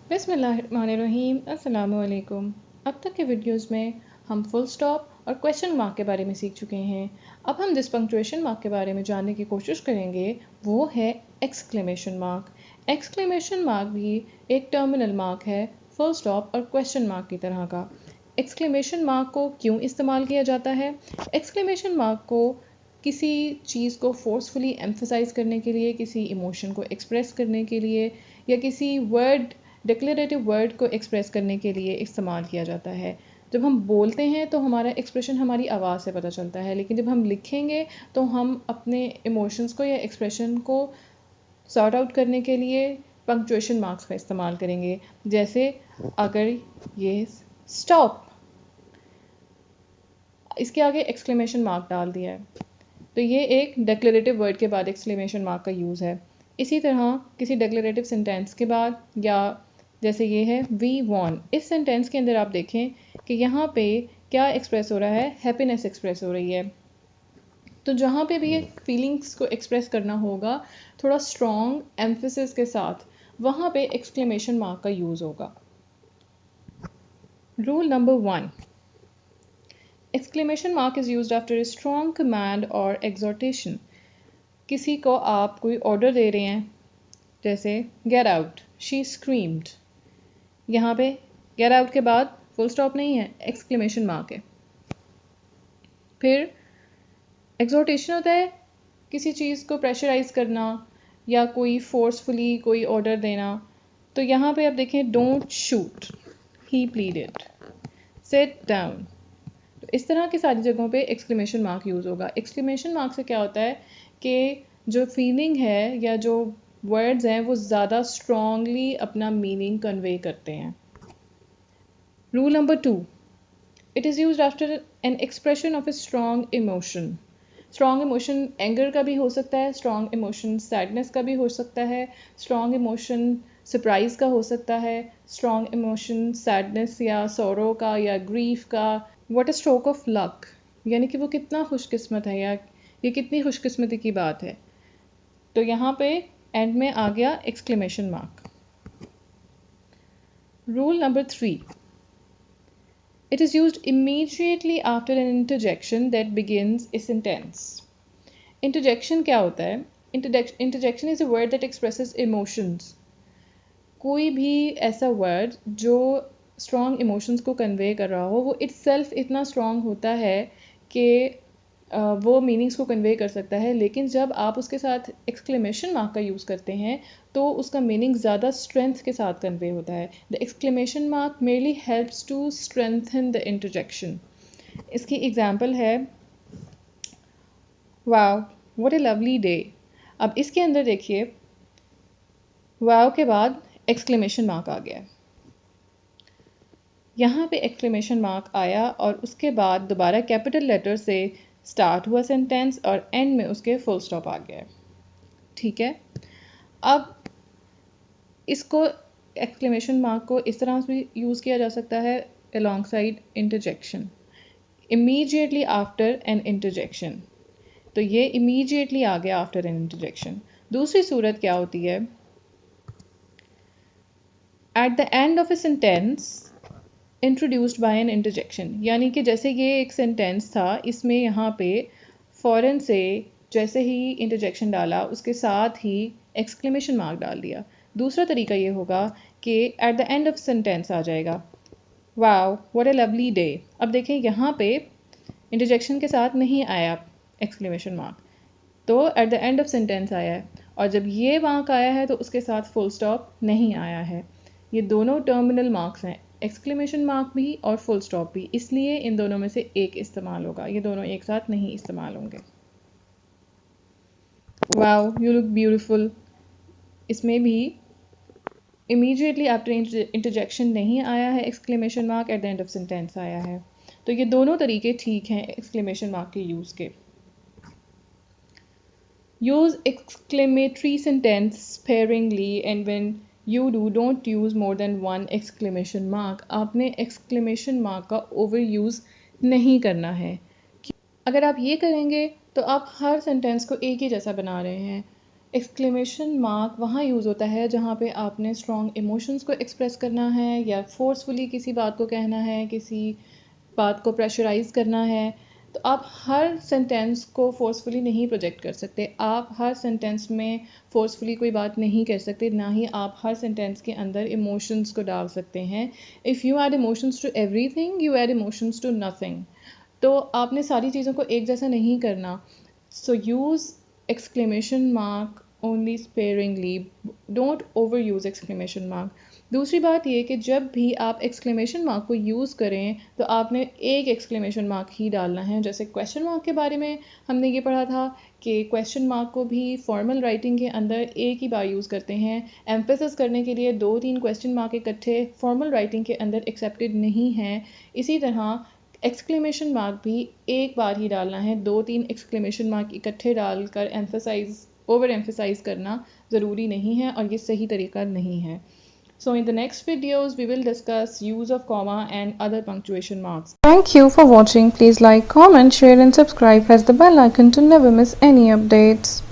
बिस्मिल्लाहिर्रहमानिर्रहीम। अस्सलामुअलैकुम। अब तक के वीडियोस में हम फुल स्टॉप और क्वेश्चन मार्क के बारे में सीख चुके हैं। अब हम जिस पंक्चुएशन मार्क के बारे में जानने की कोशिश करेंगे वो है एक्सक्लेमेशन मार्क। एक्सक्लेमेशन मार्क भी एक टर्मिनल मार्क है फुल स्टॉप और क्वेश्चन मार्क की तरह का। एक्सक्लेमेशन मार्क को क्यों इस्तेमाल किया जाता है? एक्सक्लेमेशन मार्क को किसी चीज़ को फोर्सफुली एम्फसाइज करने के लिए, किसी इमोशन को एक्सप्रेस करने के लिए या किसी डिक्लेरेटिव वर्ड को एक्सप्रेस करने के लिए इस्तेमाल किया जाता है। जब हम बोलते हैं तो हमारा एक्सप्रेशन हमारी आवाज़ से पता चलता है, लेकिन जब हम लिखेंगे तो हम अपने इमोशंस को या एक्सप्रेशन को सॉर्ट आउट करने के लिए पंक्चुएशन मार्क्स का इस्तेमाल करेंगे। जैसे अगर ये स्टॉप, इसके आगे एक्सक्लेमेशन मार्क डाल दिया है तो ये एक डिक्लेरेटिव वर्ड के बाद एक्सक्लेमेशन मार्क का यूज़ है। इसी तरह किसी डिक्लेरेटिव सेंटेंस के बाद, या जैसे ये है वी वॉन, इस सेंटेंस के अंदर आप देखें कि यहाँ पे क्या एक्सप्रेस हो रहा है? हैप्पीनेस एक्सप्रेस हो रही है। तो जहाँ पे भी फीलिंग्स को एक्सप्रेस करना होगा थोड़ा स्ट्रॉन्ग एम्फेसिस के साथ, वहाँ पे एक्सक्लेमेशन मार्क का यूज़ होगा। Rule number 1, exclamation mark is used after a strong command or exhortation। किसी को आप कोई ऑर्डर दे रहे हैं, जैसे get out, she screamed। यहाँ पे get out के बाद फुल स्टॉप नहीं है, exclamation mark है। फिर exhortation होता है किसी चीज़ को प्रेशराइज करना या कोई फोर्सफुली कोई ऑर्डर देना। तो यहाँ पे आप देखें don't shoot, he pleaded, sit down। तो इस तरह की सारी जगहों पे एक्सक्लेमेशन मार्क यूज़ होगा। एक्सक्लेमेशन मार्क से क्या होता है कि जो फीलिंग है या जो वर्ड्स हैं वो ज़्यादा स्ट्रॉन्गली अपना मीनिंग कन्वे करते हैं। Rule number 2, it is used after an expression of a strong emotion. Strong emotion anger का भी हो सकता है, स्ट्रॉन्ग इमोशन सैडनेस का भी हो सकता है, स्ट्रॉन्ग इमोशन सरप्राइज का हो सकता है, स्ट्रॉन्ग इमोशन सैडनेस या सौरो का या ग्रीफ का। What a stroke of luck, यानी कि वो कितना खुशकिस्मत है या ये कितनी खुशकिस्मती की बात है। तो यहाँ पे एंड में आ गया exclamation mark. Rule number 3, it is used immediately after an interjection that begins a sentence. Interjection क्या होता है? Interjection is a word that expresses emotions. कोई भी ऐसा वर्ड जो स्ट्रॉन्ग इमोशंस को कन्वे कर रहा हो, वो इट्सेल्फ इतना स्ट्रॉन्ग होता है कि वो मीनिंग्स को कन्वे कर सकता है, लेकिन जब आप उसके साथ एक्सक्लेमेशन मार्क का यूज़ करते हैं तो उसका मीनिंग ज़्यादा स्ट्रेंथ के साथ कन्वे होता है। The exclamation mark merely helps to strengthen the interjection. इसकी एग्जाम्पल है wow what a lovely day. अब इसके अंदर देखिए वाव के बाद एक्सक्लेमेशन मार्क आ गया। यहाँ पे एक्सक्लेमेशन मार्क आया और उसके बाद दोबारा कैपिटल लेटर से स्टार्ट हुआ सेंटेंस और एंड में उसके फुल स्टॉप आ गया। ठीक है, अब इसको एक्सक्लेमेशन मार्क को इस तरह से यूज़ किया जा सकता है alongside interjection, immediately after an interjection. तो ये इमीडिएटली आ गया आफ्टर एन इंटरजेक्शन। दूसरी सूरत क्या होती है? At the end of a sentence introduced by an interjection, यानी कि जैसे ये एक सेंटेंस था, इसमें यहाँ पे फ़ौरन से जैसे ही इंटरजेक्शन डाला उसके साथ ही एक्सक्लेमेशन मार्क डाल दिया। दूसरा तरीका ये होगा कि at the end of sentence आ जाएगा wow what a lovely day. अब देखें यहाँ पे इंटरजेक्शन के साथ नहीं आया एक्सक्लेमेशन मार्क, तो at the end of sentence आया है, और जब ये मार्क आया है तो उसके साथ फुल स्टॉप नहीं आया है। ये दोनों टर्मिनल मार्क्स हैं, एक्सक्लेमेशन मार्क भी और फुल स्टॉप भी, इसलिए इन दोनों में से एक इस्तेमाल होगा, ये दोनों एक साथ नहीं इस्तेमाल होंगे। वाओ यू लुक ब्यूटीफुल, इसमें भी इमीडिएटली आफ्टर इंटरजेक्शन नहीं आया है exclamation mark, eight the end of sentence आया है। तो ये दोनों तरीके ठीक हैं एक्सक्लेमेशन मार्क के यूज़ के। Use exclamatory sentence sparingly and when you do don't use more than one exclamation mark। आपने exclamation mark का ओवर यूज़ नहीं करना है। अगर आप ये करेंगे तो आप हर सेंटेंस को एक ही जैसा बना रहे हैं। एक्सक्लेमेशन मार्क वहाँ यूज़ होता है जहाँ पे आपने स्ट्रॉन्ग इमोशंस को एक्सप्रेस करना है या फोर्सफुली किसी बात को कहना है, किसी बात को प्रेशराइज करना है। तो आप हर सेंटेंस को फोर्सफुली नहीं प्रोजेक्ट कर सकते, आप हर सेंटेंस में फोर्सफुली कोई बात नहीं कर सकते, ना ही आप हर सेंटेंस के अंदर इमोशंस को डाल सकते हैं। If you add emotions to everything you add emotions to nothing. तो आपने सारी चीज़ों को एक जैसा नहीं करना। So use exclamation mark only sparingly, don't overuse exclamation mark। दूसरी बात ये कि जब भी आप exclamation mark को यूज़ करें तो आपने एक exclamation mark ही डालना है। जैसे question mark के बारे में हमने ये पढ़ा था कि question mark को भी formal writing के अंदर एक ही बार यूज़ करते हैं। emphasis करने के लिए 2-3 question mark इकट्ठे formal writing के अंदर accepted नहीं हैं। इसी तरह एक्सक्लेमेशन मार्क भी एक बार ही डालना है, 2-3 एक्सक्लेमेशन मार्क इकट्ठे डालकर एम्फसाइज ओवर एम्फसाइज करना ज़रूरी नहीं है और ये सही तरीका नहीं है। So in the next videos we will discuss use of comma and other punctuation marks. Thank you for watching. Please like, comment, share and subscribe. Press the bell icon to never miss any updates.